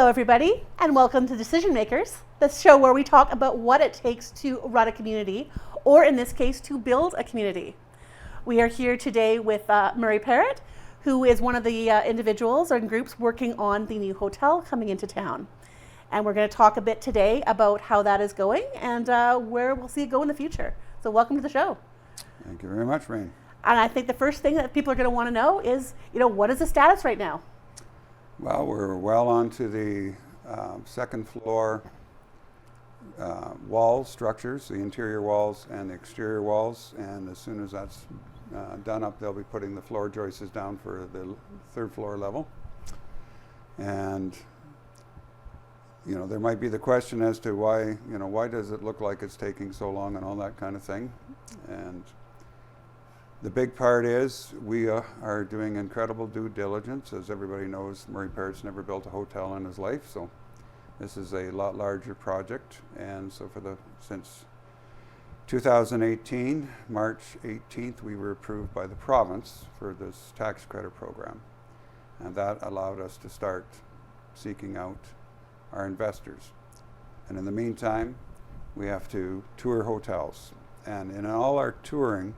everybody, and welcome to Decision Makers, the show where we talk about what it takes to run a community, or in this case, to build a community. We are here today with Murray Parrott, who is one of the individuals and groups working on the new hotel coming into town. And we're going to talk a bit today about how that is going and where we'll see it go in the future. So welcome to the show. Thank you very much, Rain. And I think the first thing that people are going to want to know is, what is the status right now? Well, we're well onto the second floor wall structures, the interior walls and the exterior walls. And as soon as that's done up, they'll be putting the floor joists down for the third floor level. And there might be the question as to why does it look like it's taking so long and all that kind of thing. And the big part is we are doing incredible due diligence. As everybody knows, Murray Parrott's never built a hotel in his life, so this is a lot larger project. And so since 2018, March 18th, we were approved by the province for this tax credit program. And that allowed us to start seeking out our investors. And in the meantime, we have to tour hotels. And in all our touring,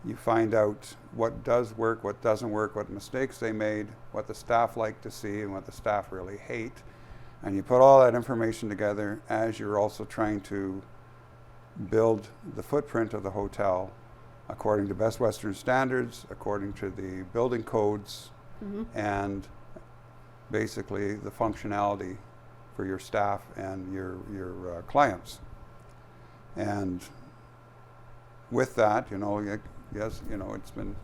you find out what does work, what doesn't work, what mistakes they made, what the staff like to see, and what the staff really hate. And you put all that information together as you're also trying to build the footprint of the hotel according to Best Western standards, according to the building codes, and basically the functionality for your staff and your clients. And with that, yes, it's been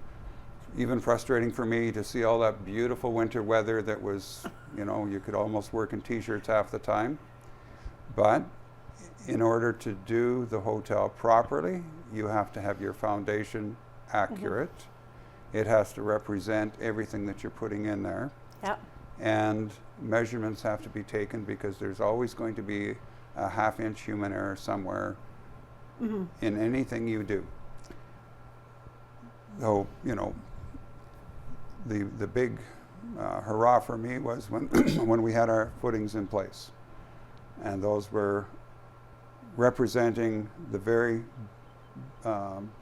even frustrating for me to see all that beautiful winter weather that was, you could almost work in t-shirts half the time. But in order to do the hotel properly, you have to have your foundation accurate. It has to represent everything that you're putting in there. Yep. And measurements have to be taken because there's always going to be a half-inch human error somewhere in anything you do. So, the big hurrah for me was when when we had our footings in place. And those were representing the very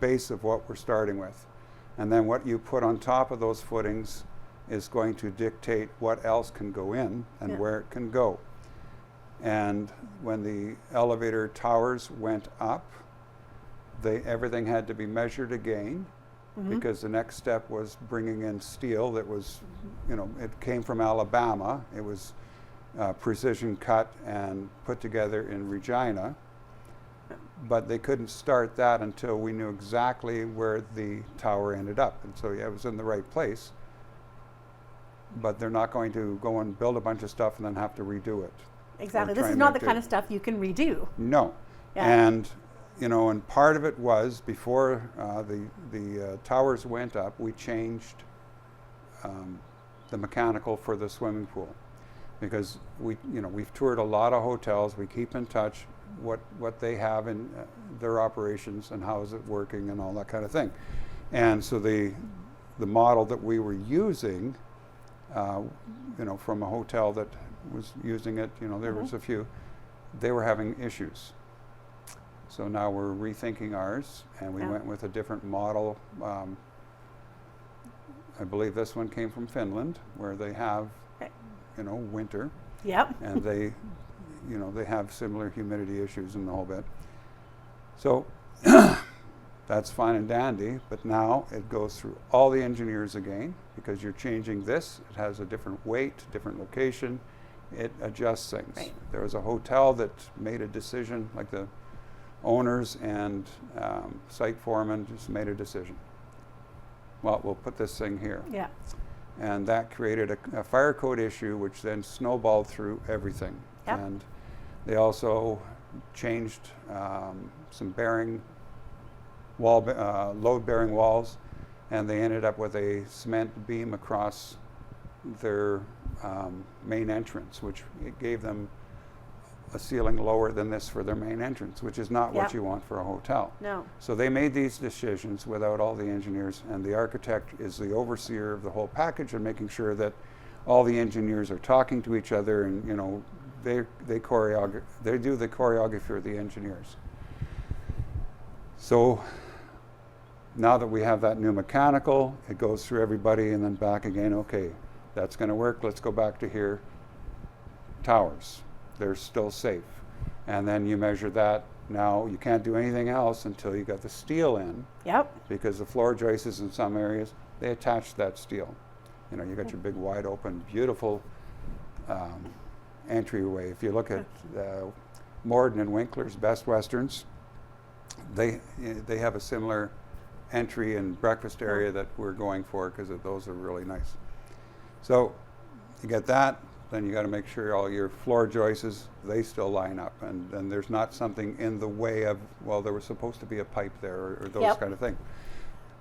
base of what we're starting with. And then what you put on top of those footings is going to dictate what else can go in and where it can go. And when the elevator towers went up, everything had to be measured again. Because the next step was bringing in steel that was, it came from Alabama. It was precision cut and put together in Regina. But they couldn't start that until we knew exactly where the tower ended up. And so it was in the right place. But they're not going to go and build a bunch of stuff and then have to redo it. Exactly. This is not the kind of stuff you can redo. No. Yeah. And and part of it was before the towers went up, we changed the mechanical for the swimming pool, because we've toured a lot of hotels. We keep in touch what they have in their operations and how is it working and all that kind of thing. And so the model that we were using, from a hotel that was using it, there was a few, they were having issues. So now we're rethinking ours, and we went with a different model. I believe this one came from Finland, where they have, winter. Yep. And they have similar humidity issues and the whole bit. So that's fine and dandy, but now it goes through all the engineers again, because you're changing this. It has a different weight, different location. It adjusts things. Right. There was a hotel that made a decision, like the owners and site foreman just made a decision. Well, we'll put this thing here. Yeah. And that created a fire code issue, which then snowballed through everything. Yep. And they also changed some load-bearing walls, and they ended up with a cement beam across their main entrance, which it gave them a ceiling lower than this for their main entrance, which is not what you want for a hotel. No. So they made these decisions without all the engineers, and the architect is the overseer of the whole package and making sure that all the engineers are talking to each other, and they do the choreography for the engineers. So now that we have that new mechanical, it goes through everybody and then back again. Okay, that's going to work. Let's go back to here. Towers, they're still safe. And then you measure that. Now you can't do anything else until you got the steel in. Yep. Because the floor joists in some areas, they attach that steel. You got your big wide open, beautiful entryway. If you look at Morden and Winkler's Best Westerns, they have a similar entry and breakfast area that we're going for, because those are really nice. So you get that, then you got to make sure all your floor joists, they still line up, and there's not something in the way of, well, there was supposed to be a pipe there, or those kind of things.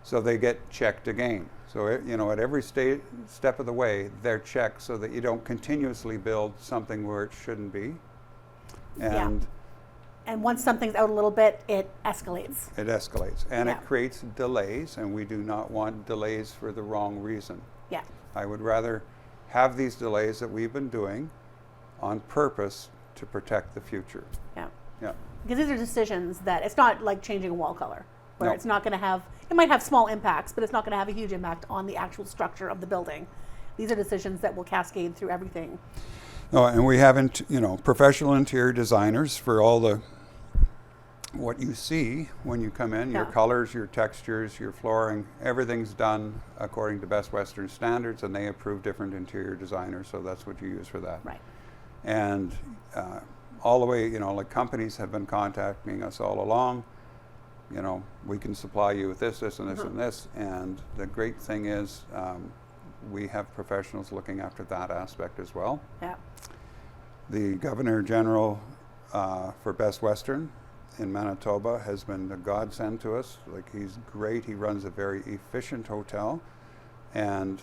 So they get checked again. So at every step of the way, they're checked so that you don't continuously build something where it shouldn't be. And once something's out a little bit, it escalates. It escalates, and it creates delays, and we do not want delays for the wrong reason. Yeah. I would rather have these delays that we've been doing on purpose to protect the future. Yeah. Yeah. Because these are decisions that, it's not like changing a wall color, where No. it's not going to have, it might have small impacts, but it's not going to have a huge impact on the actual structure of the building. These are decisions that will cascade through everything. No, and we have professional interior designers for all what you see when you come in, your colors, your textures, your flooring, everything's done according to Best Western standards, and they approve different interior designers, so that's what you use for that. Right. And all the way, like companies have been contacting us all along, we can supply you with this, this, and this, and this, and the great thing is we have professionals looking after that aspect as well. Yeah. The Governor General for Best Western in Manitoba has been a godsend to us. Like, he's great. He runs a very efficient hotel, and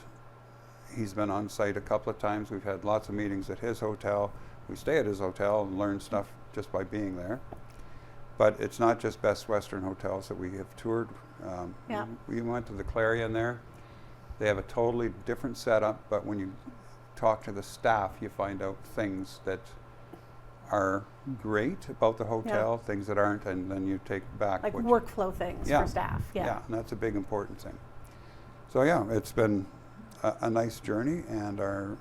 he's been on site a couple of times. We've had lots of meetings at his hotel. We stay at his hotel and learn stuff just by being there. But it's not just Best Western hotels that we have toured. We went to the Clarion there. They have a totally different setup, but when you talk to the staff, you find out things that are great about the hotel, things that aren't, and then you take back like workflow things for staff. Yeah, and that's a big important thing. So it's been a nice journey, and our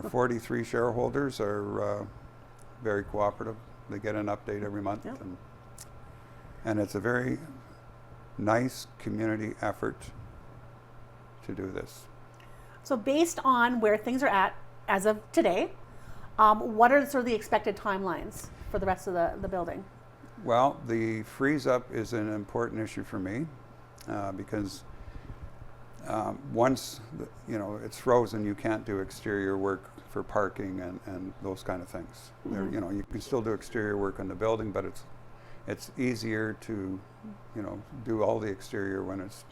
43 shareholders are very cooperative. They get an update every month, and it's a very nice community effort to do this. So based on where things are at as of today, what are sort of the expected timelines for the rest of the building? Well, the freeze up is an important issue for me because once it's frozen, you can't do exterior work for parking and those kind of things. Mm-hmm. You can still do exterior work on the building, but it's easier to do all the exterior when it's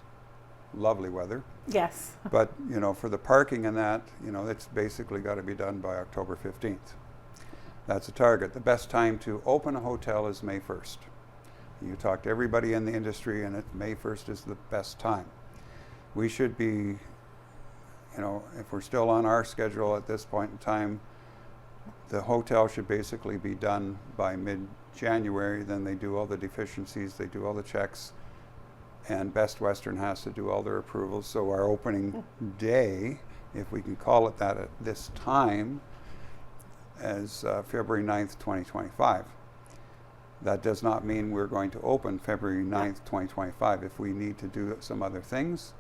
lovely weather. Yes. But for the parking and that, it's basically got to be done by October 15th. That's a target. The best time to open a hotel is May 1st. You talk to everybody in the industry, and May 1st is the best time. We should be, if we're still on our schedule at this point in time, the hotel should basically be done by mid-January. Then they do all the deficiencies, they do all the checks, and Best Western has to do all their approvals. So our opening day, if we can call it that at this time, is February 9th, 2025. That does not mean we're going to open February 9th, 2025. If we need to do some other things,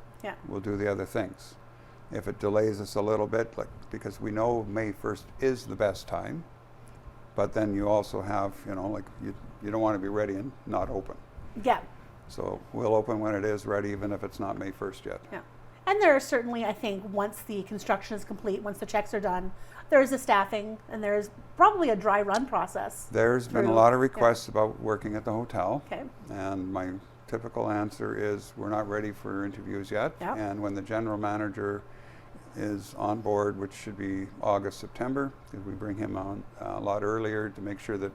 we'll do the other things. If it delays us a little bit, because we know May 1st is the best time, but then you also have, you don't want to be ready and not open. Yeah. So we'll open when it is ready, even if it's not May 1st yet. Yeah. And there are certainly, I think, once the construction is complete, once the checks are done, there's a staffing and there's probably a dry run process. There's been a lot of requests about working at the hotel. Okay. And my typical answer is we're not ready for interviews yet. Yep. And when the general manager is on board, which should be August, September, because we bring him on a lot earlier to make sure that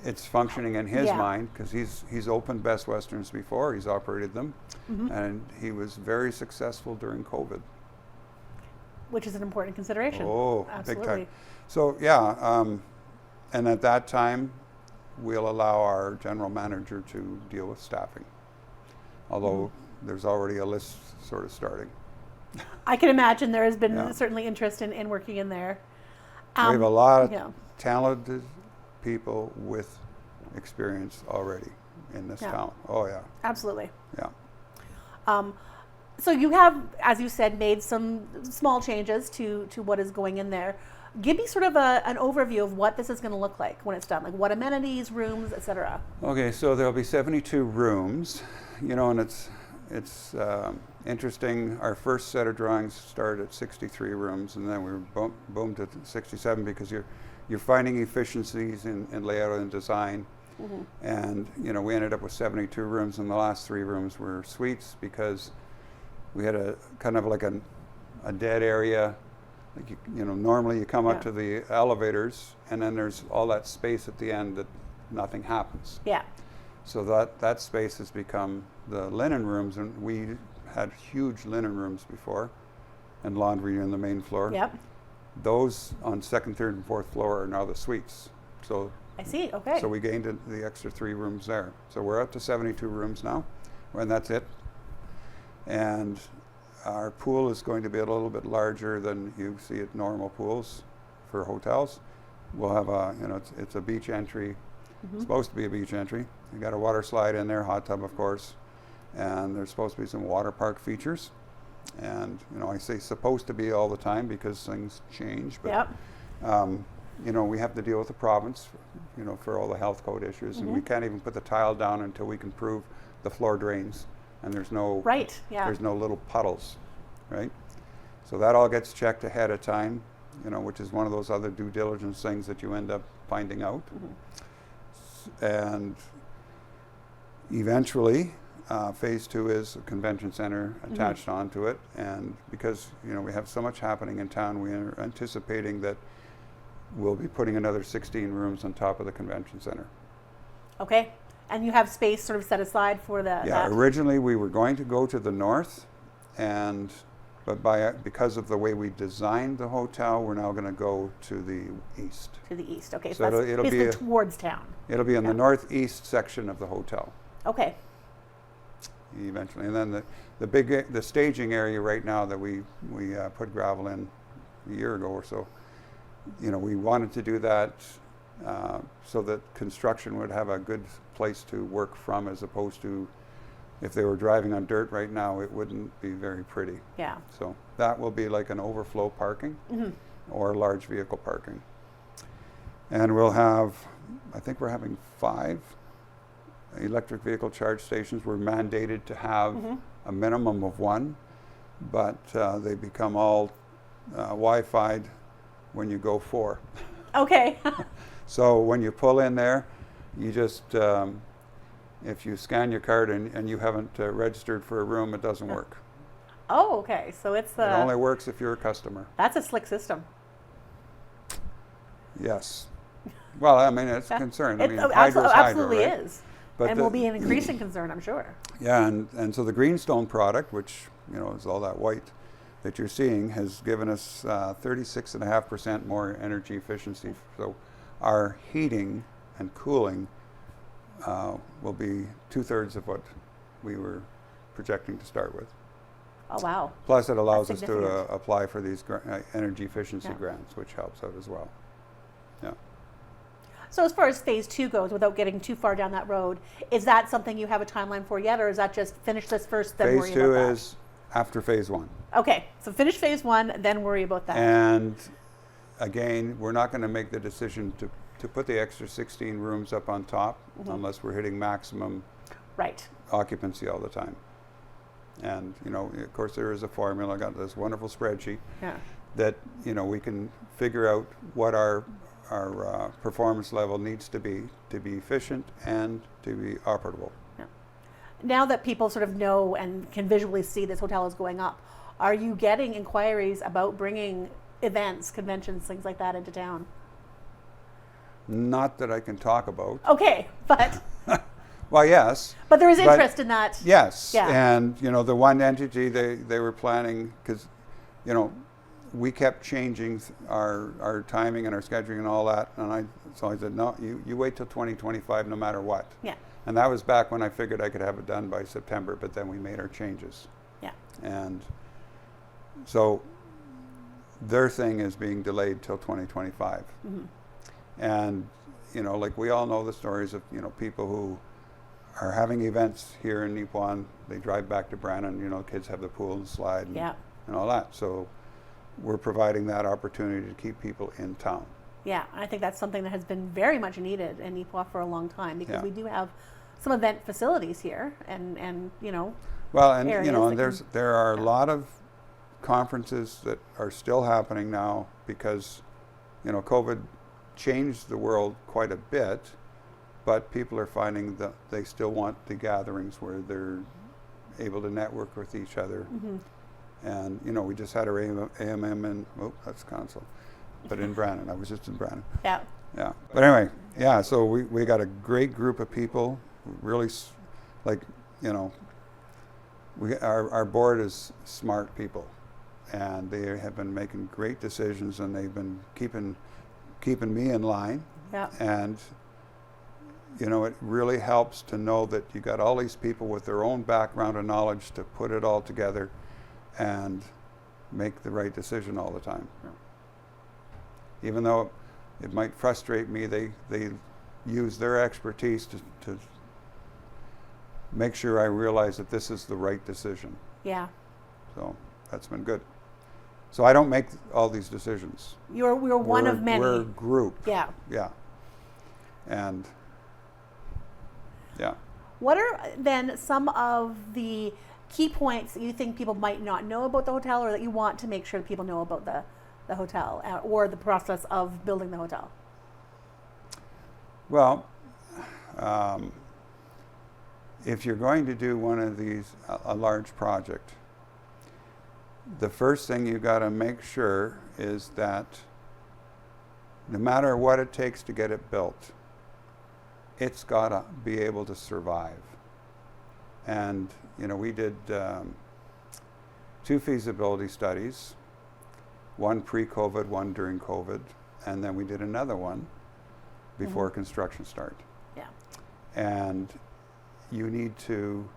it's functioning in his mind, because he's opened Best Westerns before, he's operated them, and he was very successful during COVID. which is an important consideration. Oh, Absolutely. big time. So yeah, and at that time, we'll allow our general manager to deal with staffing. Although there's already a list sort of starting. I can imagine there has been Yeah. certainly interest in working in there. We have a lot of yeah. talented people with experience already in this Yeah. town. Oh yeah, Absolutely. yeah. So you have, as you said, made some small changes to what is going in there. Give me sort of an overview of what this is going to look like when it's done, like what amenities, rooms, etc. Okay, so there'll be 72 rooms, and it's interesting. Our first set of drawings started at 63 rooms, and then we boomed to 67 because you're finding efficiencies in layout and design. Mm-hmm. And we ended up with 72 rooms, and the last 3 rooms were suites because we had a kind of like a dead area. Like normally you come up to the elevators, and then there's all that space at the end that nothing happens. Yeah. So that space has become the linen rooms, and we had huge linen rooms before, and laundry on the main floor. Yep. Those on second, third, and fourth floor are now the suites. So I see. Okay. so we gained the extra 3 rooms there. So we're up to 72 rooms now, and that's it. And our pool is going to be a little bit larger than you see at normal pools for hotels. We'll have it's a beach entry. It's supposed to be a beach entry. You got a water slide in there, hot tub of course, and there's supposed to be some water park features. And I say supposed to be all the time because things change. But Yep. we have to deal with the province, for all the health code issues, and we can't even put the tile down until we can prove the floor drains, and there's no Right. Yeah. there's no little puddles, right? So that all gets checked ahead of time, which is one of those other due diligence things that you end up finding out. And eventually, phase 2 is a convention center attached onto it, and because we have so much happening in town, we are anticipating that we'll be putting another 16 rooms on top of the convention center. Okay. And you have space sort of set aside for Yeah, that? originally we were going to go to the north, but because of the way we designed the hotel, we're now going to go to the east. To the east. Okay. So that's it'll be basically towards town. It'll be in the northeast section of the hotel Okay. eventually, and then the staging area right now that we put gravel in a year ago or so. We wanted to do that so that construction would have a good place to work from, as opposed to if they were driving on dirt right now, it wouldn't be very pretty. Yeah. So that will be like an overflow parking or large vehicle parking. And we'll have, I think we're having 5 electric vehicle charge stations. We're mandated to have a minimum of 1, but they become all Wi-Fi'd when you go 4. Okay. So when you pull in there, you just, if you scan your card and you haven't registered for a room, it doesn't work. Oh, okay. So it's It only works if you're a customer. that's a slick system. Yes. Well, I mean, it's a concern. I mean, hydro's absolutely hydro, right? is. But And will be an increasing concern, I'm sure. Yeah, and so the greenstone product, which is all that white that you're seeing, has given us 36.5% more energy efficiency. So our heating and cooling will be 2/3 of what we were projecting to start with. Oh, wow. Plus, it allows us That's to significant. apply for these energy efficiency Yeah. grants, which helps out as well. Yeah. So as far as phase 2 goes, without getting too far down that road, is that something you have a timeline for yet, or is that just finish this first, then Phase worry 2 about that? is after phase 1. Okay, so finish phase 1, then worry about that. And again, we're not going to make the decision to put the extra 16 rooms up on top unless we're hitting maximum Right. occupancy all the time. And of course, there is a formula. I got this wonderful spreadsheet Yeah. that we can figure out what our performance level needs to be efficient and to be operable. Now that people sort of know and can visually see this hotel is going up, are you getting inquiries about bringing events, conventions, things like that into town? Not that I can talk about. Okay, but Well, yes. but there is But- interest in that. Yes. Yeah. And the one entity they were planning, because we kept changing our timing and our scheduling and all that. And so I said, no, you wait till 2025 no matter what. Yeah. And that was back when I figured I could have it done by September, but then we made our changes. Yeah. And so their thing is being delayed till 2025. Mm-hmm. And, like we all know the stories of, people who are having events here in Neepawa. They drive back to Brandon, kids have the pool and slide and all that. So we're providing that opportunity to keep people in town. Yeah, I think that's something that has been very much needed in Neepawa for a long time, because we do have some event facilities here, and well, and and there are a lot of conferences that are still happening now because COVID changed the world quite a bit, but people are finding that they still want the gatherings where they're able to network with each other. Mm-hmm. And we just had our AMM in that's council, but in Brandon. I was just in Brandon. Yeah. Yeah. But anyway, so we got a great group of people. Really, our board is smart people, and they have been making great decisions, and they've been keeping me in line. Yeah. And it really helps to know that you got all these people with their own background and knowledge to put it all together and make the right decision all the time. Yeah. Even though it might frustrate me, they use their expertise to make sure I realize that this is the right decision. Yeah. So that's been good. So I don't make all these decisions. We're one of many. We're a group. Yeah. Yeah. And yeah. What are then some of the key points that you think people might not know about the hotel, or that you want to make sure that people know about the hotel or the process of building the hotel? Well, if you're going to do one of these, a large project, the first thing you got to make sure is that no matter what it takes to get it built, it's got to be able to survive. And we did 2 feasibility studies, one pre-COVID, one during COVID, and then we did another one before construction start. Yeah. And you need to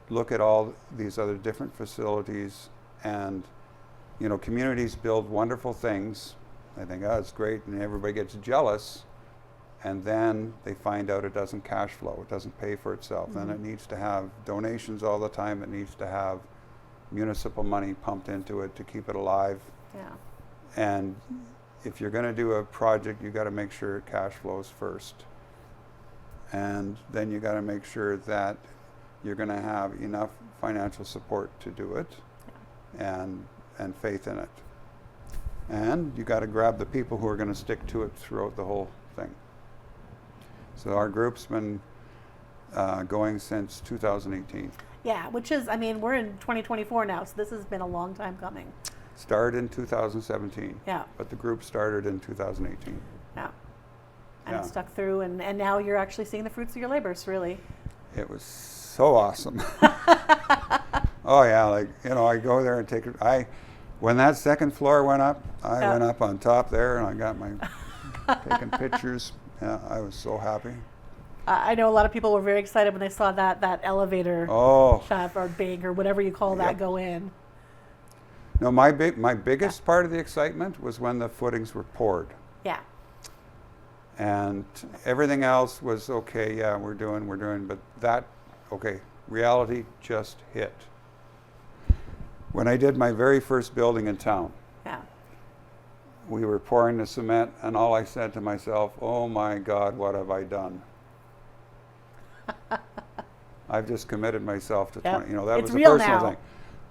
look at all these other different facilities, and communities build wonderful things. They think, oh, it's great, and everybody gets jealous, and then they find out it doesn't cash flow, it doesn't pay for itself. Then it needs to have donations all the time, it needs to have municipal money pumped into it to keep it alive. Yeah. And if you're going to do a project, you got to make sure it cash flows first. And then you got to make sure that you're going to have enough financial support to do it, and faith in it. And you got to grab the people who are going to stick to it throughout the whole thing. So our group's been going since 2018. Yeah, which is, we're in 2024 now, so this has been a long time coming. Started in 2017. Yeah. But the group started in 2018. Yeah. And it stuck through, and now you're actually seeing the fruits of your labors, really. It was so awesome. Oh yeah, I go there and take it. When that second floor went up, I went up on top there, and I got my taking pictures. Yeah, I was so happy. I know a lot of people were very excited when they saw that elevator shaft or bank or whatever you call that go in. No, my biggest part of the excitement was when the footings were poured. Yeah. And everything else was okay. Yeah, we're doing, but reality just hit. When I did my very first building in town, we were pouring the cement, and all I said to myself, oh my God, what have I done? I've just committed myself to 20, that was a personal thing.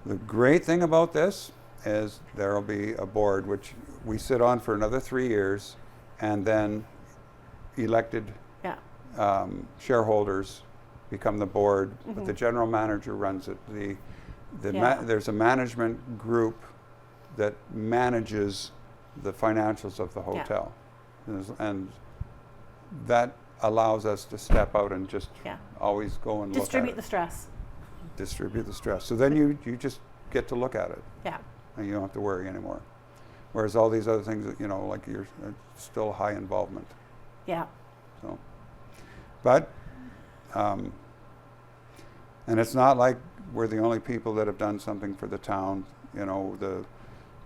The great thing about this is there'll be a board which we sit on for another 3 years, and then elected shareholders become the board, but the general manager runs it. There's a management group that manages the financials of the hotel, and that allows us to step out and just always go and distribute the stress. Distribute the stress. So then you just get to look at it. Yeah. And you don't have to worry anymore. Whereas all these other things, that, like you're still high involvement. Yeah. So, but, and it's not like we're the only people that have done something for the town. The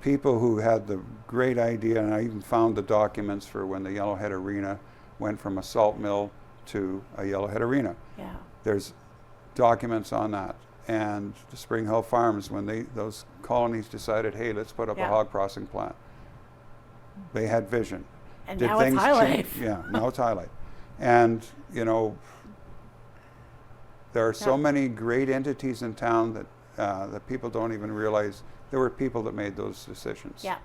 people who had the great idea, and I even found the documents for when the Yellowhead Arena went from a salt mill to a Yellowhead Arena. Yeah. There's documents on that. And the Spring Hill Farms, when those colonies decided, hey, let's put up a hog processing plant, they had vision. And now it's High Life. Yeah, now it's High Life. And, there are so many great entities in town that people don't even realize there were people that made those decisions. Yeah.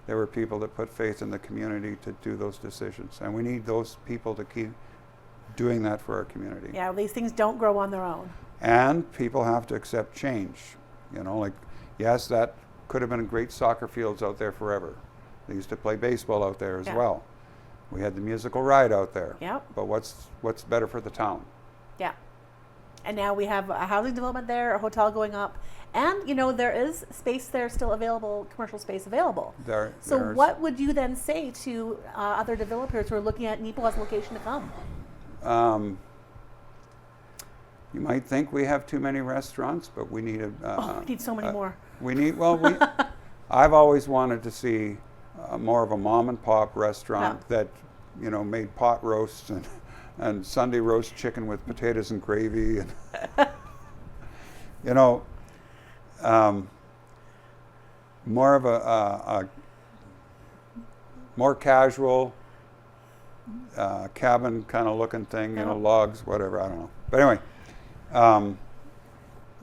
There were people that put faith in the community to do those decisions. And we need those people to keep doing that for our community. Yeah, these things don't grow on their own. And people have to accept change. Yes, that could have been great soccer fields out there forever. They used to play baseball out there as well. We had the musical ride out there. Yeah. But what's better for the town? Yeah. And now we have a housing development there, a hotel going up, and there is space there still available, commercial space available. So what would you then say to other developers who are looking at Neepawa's location to come? You might think we have too many restaurants, but we need we need so many more. I've always wanted to see more of a mom and pop restaurant that, made pot roasts and Sunday roast chicken with potatoes and gravy, and more of a more casual cabin kind of looking thing, logs, whatever, I don't know. But anyway,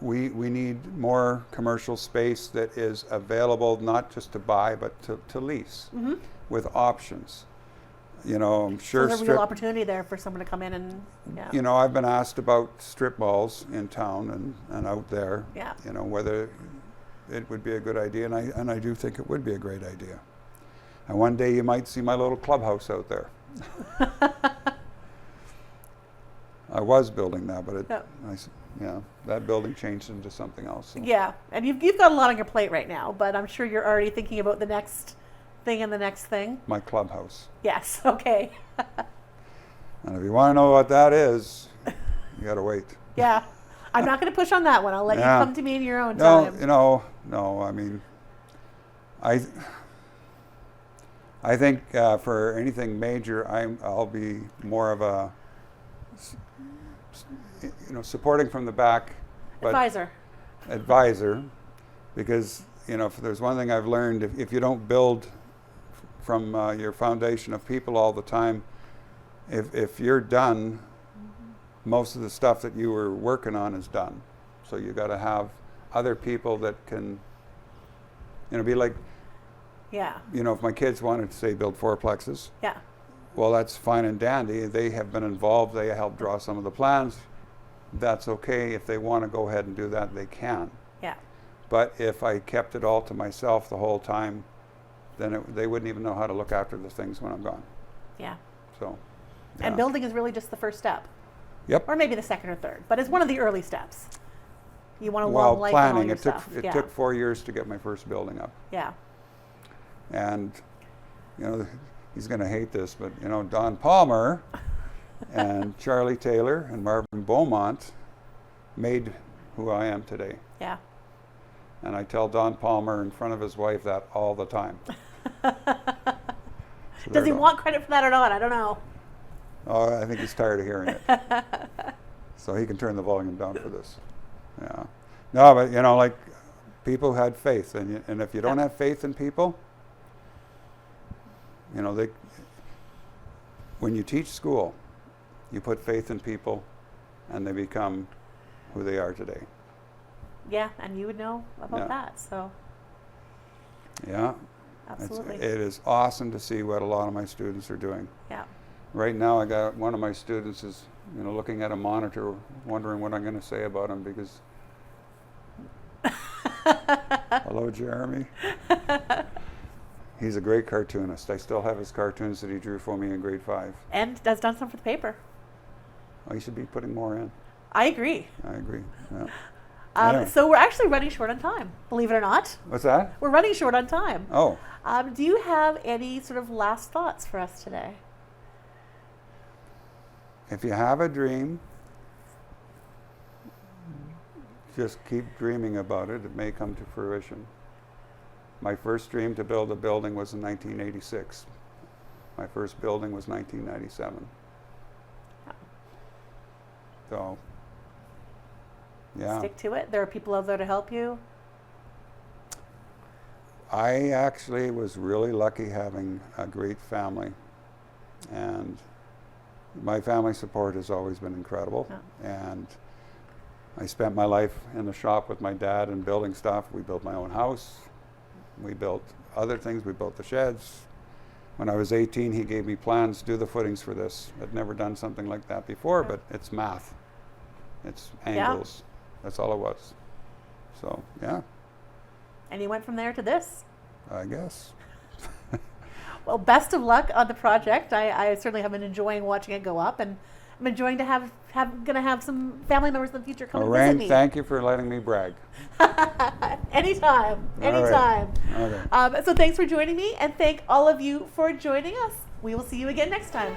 we need more commercial space that is available not just to buy but to lease with options. I'm sure there's a real opportunity there for someone to come in and I've been asked about strip malls in town and out there. Yeah. Whether it would be a good idea, and I do think it would be a great idea. And one day you might see my little clubhouse out there. I was building that, but that building changed into something else. So. Yeah, and you've got a lot on your plate right now, but I'm sure you're already thinking about the next thing and the next thing. My clubhouse. Yes, okay. And if you want to know what that is, you got to wait. Yeah, I'm not going to push on that one. I'll let you come to me in your own time. No. I mean, I think for anything major, I'll be more of a supporting from the back, but advisor, because if there's one thing I've learned, if you don't build from your foundation of people all the time, if you're done, most of the stuff that you were working on is done. So you got to have other people that can, be like, if my kids wanted to say build fourplexes, well, that's fine and dandy. They have been involved. They helped draw some of the plans. That's okay. If they want to go ahead and do that, they can. Yeah. But if I kept it all to myself the whole time, then they wouldn't even know how to look after the things when I'm gone. Yeah. So. Yeah. And building is really just the first step. Yep. Or maybe the second or third, but it's one of the early steps. You want a long life planning. And all your stuff. It took 4 years to get my first building up. Yeah. And, he's going to hate this, but, Don Palmer and Charlie Taylor and Marvin Beaumont made who I am today. Yeah. And I tell Don Palmer in front of his wife that all the time. Does he want credit for that or not? I don't know. Oh, I think he's tired of hearing it. So he can turn the volume down for this. Yeah. No, but, people had faith. And if you don't have faith in people, when you teach school, you put faith in people and they become who they are today. Yeah, and you would know about that, so. Yeah. Absolutely. It is awesome to see what a lot of my students are doing. Yeah. Right now I got one of my students is, looking at a monitor, wondering what I'm going to say about him because, hello, Jeremy. He's a great cartoonist. I still have his cartoons that he drew for me in grade 5. And has done some for the paper. Oh, he should be putting more in. I agree. Yeah. Anyway. So we're actually running short on time, believe it or not. What's that? We're running short on time. Oh, Do you have any sort of last thoughts for us today? if you have a dream, just keep dreaming about it. It may come to fruition. My first dream to build a building was in 1986. My first building was 1997. So, yeah. Stick to it. There are people out there to help you. I actually was really lucky having a great family, and my family support has always been incredible. And I spent my life in the shop with my dad and building stuff. We built my own house. We built other things. We built the sheds. When I was 18, he gave me plans to do the footings for this. I'd never done something like that before, but it's math. It's angles. That's all it was. So, yeah, And you went from there to this. I guess. Well, best of luck on the project. I certainly have been enjoying watching it go up, and I'm enjoying to gonna have some family members in the future come and visit Lorraine, me. thank you for letting me brag. Anytime. All right. Okay. So thanks for joining me, and thank all of you for joining us. We will see you again next time.